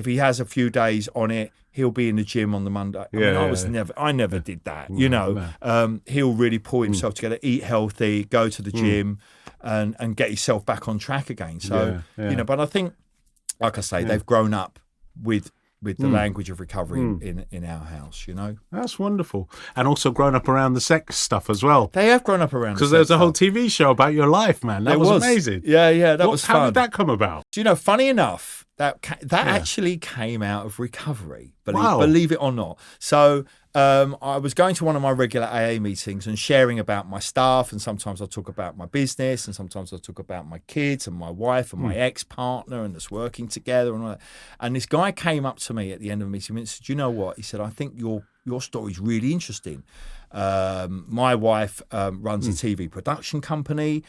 If he has a few days on it, he'll be in the gym on the Monday. I never did that. He'll really pull himself together, eat healthy, go to the gym, and get himself back on track again. So but I think, like I say, they've grown up with the language of recovery in our house. That's wonderful, and also grown up around the sex stuff as well. They have grown up around because there's a whole TV show about your life, man. That was amazing. Yeah, that was fun. How did that come about? Funny enough, that actually came out of recovery. Believe it or not. So I was going to one of my regular AA meetings and sharing about my stuff, and sometimes I talk about my business, and sometimes I talk about my kids and my wife and my ex-partner and us working together and all that. And this guy came up to me at the end of the meeting and said, "Do you know what?" He said, "I think your story is really interesting. My wife runs a TV production company.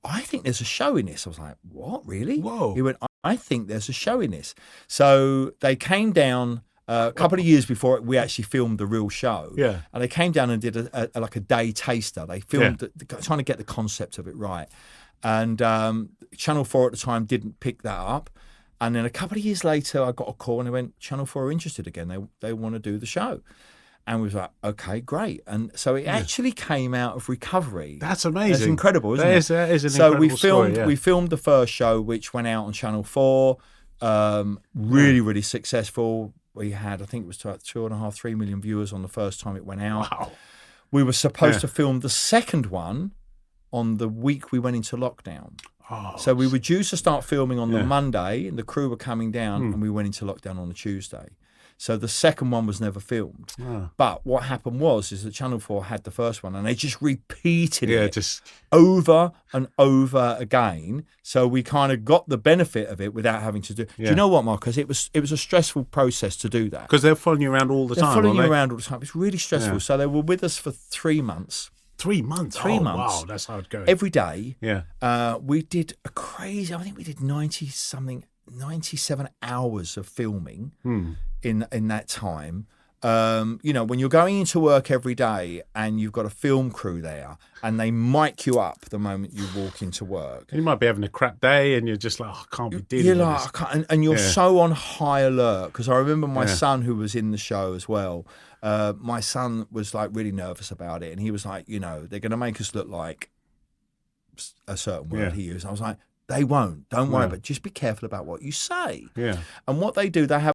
I think there's a show in this." I was like, "What, really?" Whoa. He went, "I think there's a show in this." So they came down a couple of years before we actually filmed the real show. Yeah. And they came down and did a day taster. They filmed trying to get the concept of it right. And Channel 4 at the time didn't pick that up. And then a couple of years later, I got a call and they went, "Channel 4 are interested again. They want to do the show." And we was like, "Okay, great." And so it actually came out of recovery. That's amazing. That's incredible, isn't it? That is an incredible story. We filmed the first show, which went out on Channel 4. Really successful. We had, I think it was 2.5, 3 million viewers on the first time it went out. Wow. We were supposed to film the second one on the week we went into lockdown. So we were due to start filming on the Monday, and the crew were coming down, and we went into lockdown on the Tuesday. So the second one was never filmed. But what happened is that Channel 4 had the first one and they just repeated it over and over again. So we kind of got the benefit of it without having to do. Do you know what, Marcus? It was a stressful process to do that. Because they're following you around all the time. They're following you around all the time. It's really stressful. So they were with us for 3 months. 3 months? 3 months. Wow, that's how it goes. Every day. Yeah. We did I think we did 97 hours of filming in that time. When you're going into work every day and you've got a film crew there and they mic you up the moment you walk into work. You might be having a crap day and you're just like, I can't be dealing with this. And you're so on high alert. Because I remember my son, who was in the show as well, my son was like really nervous about it. And he was like, they're going to make us look like a certain word he used. I was like, they won't. Don't worry, but just be careful about what you say. Yeah. And what they do, they have